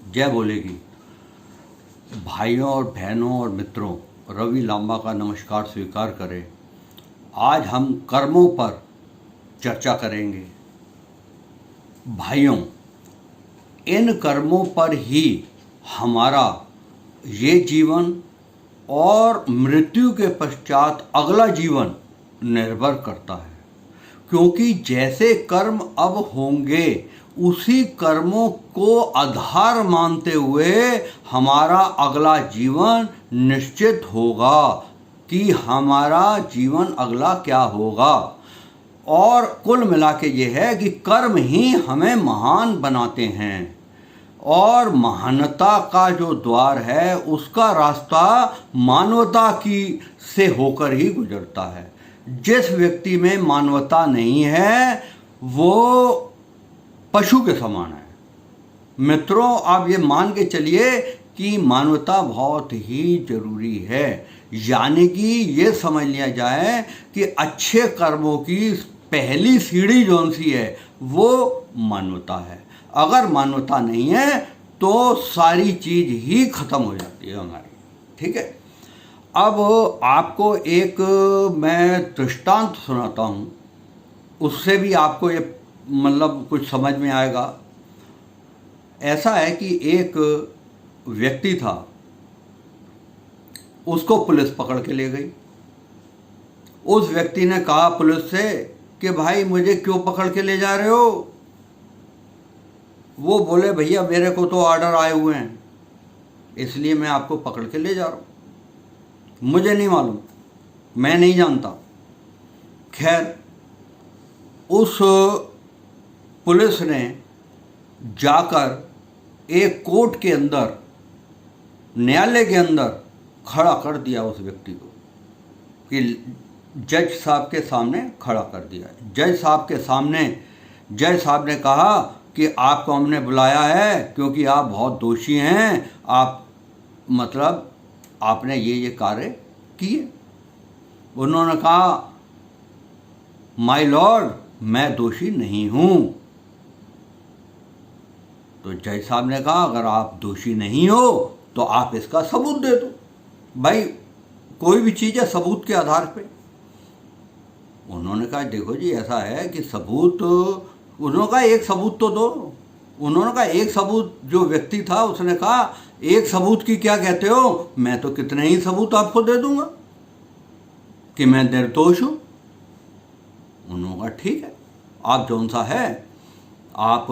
जय बोलेगी। भाइयों और बहनों और मित्रों, रवि लांबा का नमस्कार स्वीकार करें। आज हम कर्मों पर चर्चा करेंगे। भाइयों, इन कर्मों पर ही हमारा ये जीवन और मृत्यु के पश्चात अगला जीवन निर्भर करता है, क्योंकि जैसे कर्म अब होंगे उसी कर्मों को आधार मानते हुए हमारा अगला जीवन निश्चित होगा कि हमारा जीवन अगला क्या होगा। और कुल मिला के ये है कि कर्म ही हमें महान बनाते हैं और महानता का जो द्वार है उसका रास्ता मानवता की से होकर ही गुजरता है। जिस व्यक्ति में मानवता नहीं है वो पशु के समान है। मित्रों, आप ये मान के चलिए कि मानवता बहुत ही जरूरी है, यानी कि ये समझ लिया जाए कि अच्छे कर्मों की पहली सीढ़ी जौन सी है वो मानवता है। अगर मानवता नहीं है तो सारी चीज ही खत्म हो जाती है हमारी। ठीक है, अब आपको एक मैं दृष्टांत सुनाता हूँ, उससे भी आपको ये मतलब कुछ समझ में आएगा। ऐसा है कि एक व्यक्ति था, उसको पुलिस पकड़ के ले गई। उस व्यक्ति ने कहा पुलिस से कि भाई मुझे क्यों पकड़ के ले जा रहे हो? वो बोले भैया मेरे को तो ऑर्डर आए हुए हैं, इसलिए मैं आपको पकड़ के ले जा रहा हूँ। मुझे नहीं मालूम, मैं नहीं जानता। खैर, उस पुलिस ने जाकर एक कोर्ट के अंदर, न्यायालय के अंदर खड़ा कर दिया उस व्यक्ति को कि जज साहब के सामने खड़ा कर दिया। जज साहब के सामने जज साहब ने कहा कि आपको हमने बुलाया है क्योंकि आप बहुत दोषी हैं, आप मतलब आपने ये कार्य किए। उन्होंने कहा माय लॉर्ड, मैं दोषी नहीं हूं। तो जज साहब ने कहा अगर आप दोषी नहीं हो तो आप इसका सबूत दे दो। भाई कोई भी चीज़ है सबूत के आधार पे। उन्होंने कहा देखो जी ऐसा है कि सबूत, उन्होंने कहा एक सबूत तो दो। उन्होंने कहा एक सबूत, जो व्यक्ति था उसने कहा एक सबूत की क्या कहते हो, मैं तो कितने ही सबूत आपको दे दूंगा कि मैं निर्दोष हूं। उन्होंने कहा ठीक है, आप जौन सा है आप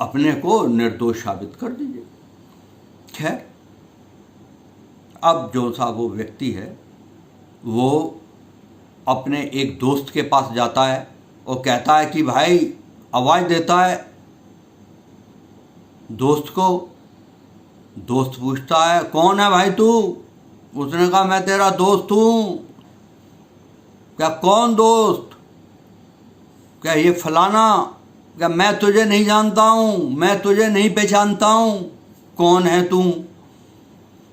अपने को निर्दोष साबित कर दीजिए। खैर, अब जो सा वो व्यक्ति है वो अपने एक दोस्त के पास जाता है और कहता है कि भाई, आवाज़ देता है दोस्त को। दोस्त पूछता है कौन है भाई तू? उसने कहा मैं तेरा दोस्त हूँ। क्या कौन दोस्त? क्या ये फलाना? क्या मैं तुझे नहीं जानता हूँ, मैं तुझे नहीं पहचानता हूँ, कौन है तू?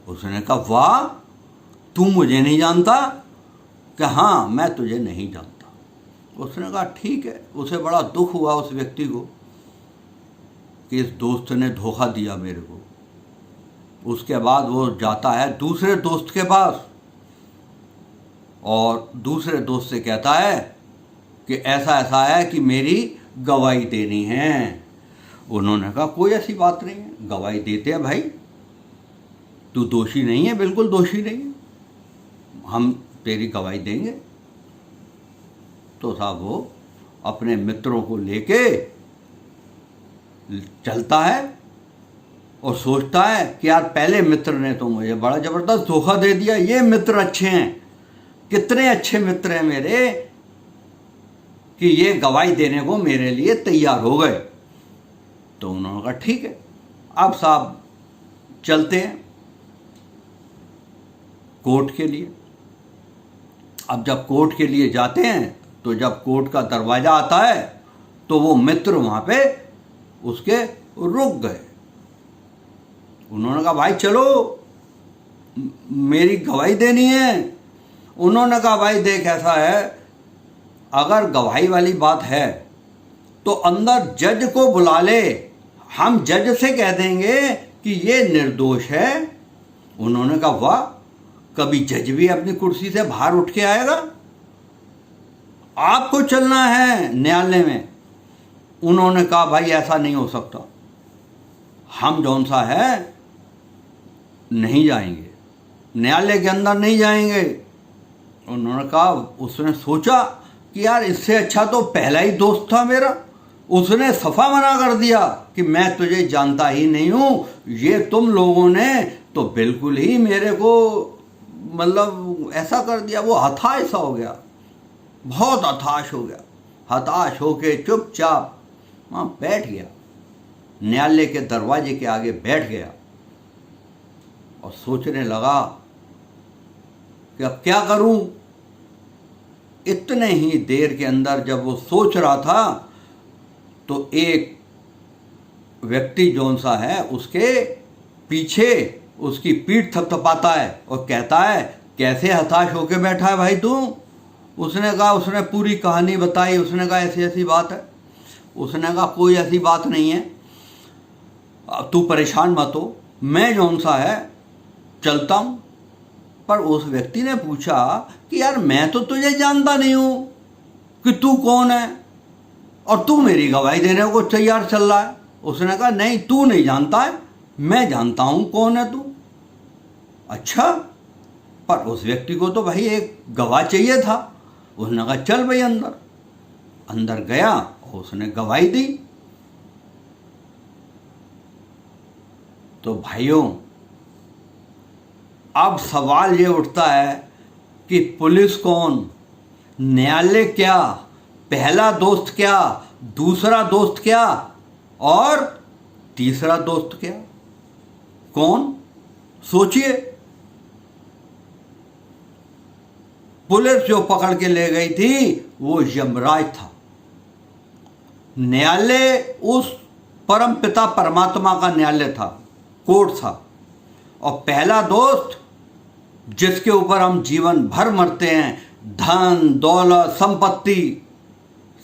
उसने कहा वाह, तू मुझे नहीं जानता? कि हाँ, मैं तुझे नहीं जानता। उसने कहा ठीक है। उसे बड़ा दुख हुआ उस व्यक्ति को कि इस दोस्त ने धोखा दिया मेरे को। उसके बाद वो जाता है दूसरे दोस्त के पास और दूसरे दोस्त से कहता है कि ऐसा ऐसा है कि मेरी गवाही देनी है। उन्होंने कहा कोई ऐसी बात नहीं है, गवाही देते हैं भाई, तू दोषी नहीं है, बिल्कुल दोषी नहीं है, हम तेरी गवाही देंगे। तो साहब वो अपने मित्रों को लेके चलता है और सोचता है कि यार पहले मित्र ने तो मुझे बड़ा ज़बरदस्त धोखा दे दिया, ये मित्र अच्छे हैं, कितने अच्छे मित्र हैं मेरे कि ये गवाही देने को मेरे लिए तैयार हो गए। तो उन्होंने कहा ठीक है, अब साहब चलते हैं कोर्ट के लिए। अब जब कोर्ट के लिए जाते हैं तो जब कोर्ट का दरवाज़ा आता है तो वो मित्र वहाँ पे उसके रुक गए। उन्होंने कहा भाई चलो, मेरी गवाही देनी है। उन्होंने कहा भाई देख ऐसा है, अगर गवाही वाली बात है तो अंदर जज को बुला ले, हम जज से कह देंगे कि ये निर्दोष है। उन्होंने कहा वाह, कभी जज भी अपनी कुर्सी से बाहर उठ के आएगा? आपको चलना है न्यायालय में। उन्होंने कहा भाई ऐसा नहीं हो सकता, हम जौन सा है नहीं जाएंगे, न्यायालय के अंदर नहीं जाएंगे। उन्होंने कहा, उसने सोचा कि यार इससे अच्छा तो पहला ही दोस्त था मेरा, उसने सफा मना कर दिया कि मैं तुझे जानता ही नहीं हूं, ये तुम लोगों ने तो बिल्कुल ही मेरे को मतलब ऐसा कर दिया। वो हताश सा हो गया, बहुत हताश हो गया। हताश होके चुपचाप वहाँ बैठ गया, न्यायालय के दरवाजे के आगे बैठ गया और सोचने लगा कि अब क्या करूं। इतने ही देर के अंदर जब वो सोच रहा था तो एक व्यक्ति जौन सा है उसके पीछे उसकी पीठ थपथपाता है और कहता है, कैसे हताश होके बैठा है भाई तू? उसने कहा, उसने पूरी कहानी बताई। उसने कहा ऐसी ऐसी बात है। उसने कहा कोई ऐसी बात नहीं है, तू परेशान मत हो, मैं जौन सा है चलता हूँ। पर उस व्यक्ति ने पूछा कि यार मैं तो तुझे जानता नहीं हूँ कि तू कौन है और तू मेरी गवाही देने को तैयार चल रहा है। उसने कहा नहीं, तू नहीं जानता है, मैं जानता हूँ कौन है तू। अच्छा, पर उस व्यक्ति को तो भाई एक गवाह चाहिए था। उसने कहा चल भाई अंदर। अंदर गया और उसने गवाही दी। तो भाइयों, अब सवाल ये उठता है कि पुलिस कौन, न्यायालय क्या, पहला दोस्त क्या, दूसरा दोस्त क्या और तीसरा दोस्त क्या? कौन? सोचिए। पुलिस जो पकड़ के ले गई थी वो यमराज था, न्यायालय उस परम पिता परमात्मा का न्यायालय था, कोर्ट था, और पहला दोस्त जिसके ऊपर हम जीवन भर मरते हैं, धन दौलत संपत्ति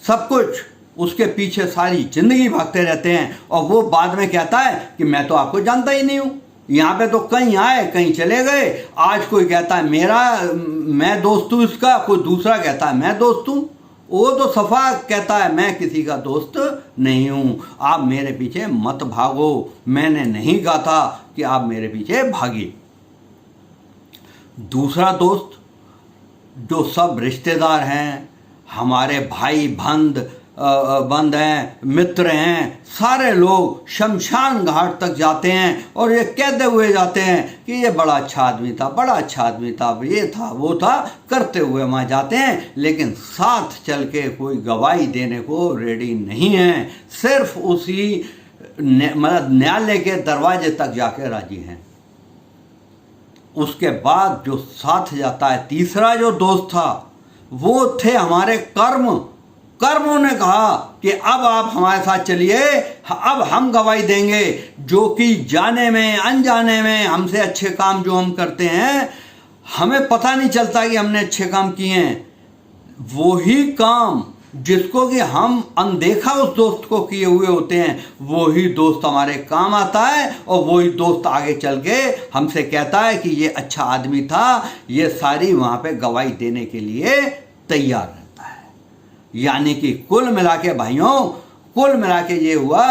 सब कुछ, उसके पीछे सारी जिंदगी भागते रहते हैं और वो बाद में कहता है कि मैं तो आपको जानता ही नहीं हूं। यहाँ पे तो कहीं आए कहीं चले गए। आज कोई कहता है मैं दोस्त हूं इसका, कोई दूसरा कहता है मैं दोस्त हूं। वो तो सफा कहता है मैं किसी का दोस्त नहीं हूं, आप मेरे पीछे मत भागो, मैंने नहीं कहा था कि आप मेरे पीछे भागिए। दूसरा दोस्त जो सब रिश्तेदार हैं, हमारे भाई बंद हैं, मित्र हैं, सारे लोग शमशान घाट तक जाते हैं और ये कहते हुए जाते हैं कि ये बड़ा अच्छा आदमी था, बड़ा अच्छा आदमी था, ये था वो था, करते हुए वहाँ जाते हैं, लेकिन साथ चल के कोई गवाही देने को रेडी नहीं है, सिर्फ उसी मतलब न्यायालय के दरवाजे तक जाके राजी हैं। उसके बाद जो साथ जाता है, तीसरा जो दोस्त था, वो थे हमारे कर्मों ने कहा कि अब आप हमारे साथ चलिए, अब हम गवाही देंगे, जो कि जाने में अनजाने में हमसे अच्छे काम जो हम करते हैं हमें पता नहीं चलता कि हमने अच्छे काम किए हैं। वही काम जिसको कि हम अनदेखा उस दोस्त को किए हुए होते हैं, वही दोस्त हमारे काम आता है और वही दोस्त आगे चल के हमसे कहता है कि ये अच्छा आदमी था, ये सारी वहाँ पे गवाही देने के लिए तैयार रहता है। यानी कि कुल मिला के भाइयों, कुल मिला के ये हुआ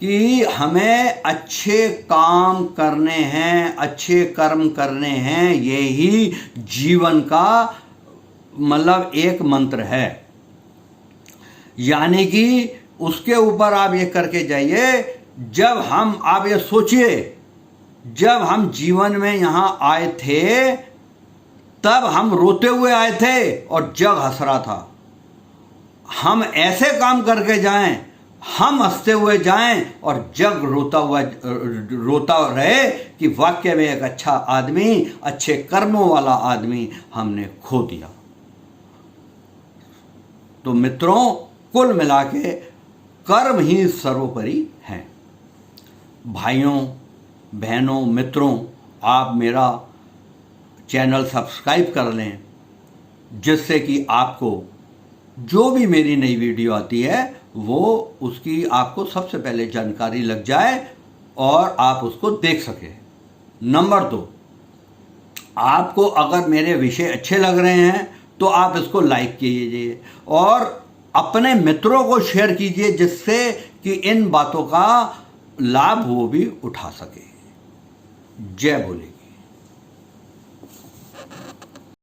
कि हमें अच्छे काम करने हैं, अच्छे कर्म करने हैं, यही जीवन का मतलब एक मंत्र है। यानी कि उसके ऊपर आप ये करके जाइए, जब हम, आप ये सोचिए, जब हम जीवन में यहाँ आए थे तब हम रोते हुए आए थे और जग हंस रहा था। हम ऐसे काम करके जाएं, हम हंसते हुए जाएं और जग रोता रहे कि वाकई में एक अच्छा आदमी, अच्छे कर्मों वाला आदमी हमने खो दिया। तो मित्रों, कुल मिला के कर्म ही सर्वोपरि हैं। भाइयों बहनों मित्रों, आप मेरा चैनल सब्सक्राइब कर लें, जिससे कि आपको जो भी मेरी नई वीडियो आती है वो उसकी आपको सबसे पहले जानकारी लग जाए और आप उसको देख सकें। नंबर 2, आपको अगर मेरे विषय अच्छे लग रहे हैं तो आप इसको लाइक कीजिए और अपने मित्रों को शेयर कीजिए, जिससे कि इन बातों का लाभ वो भी उठा सके। जय बोले।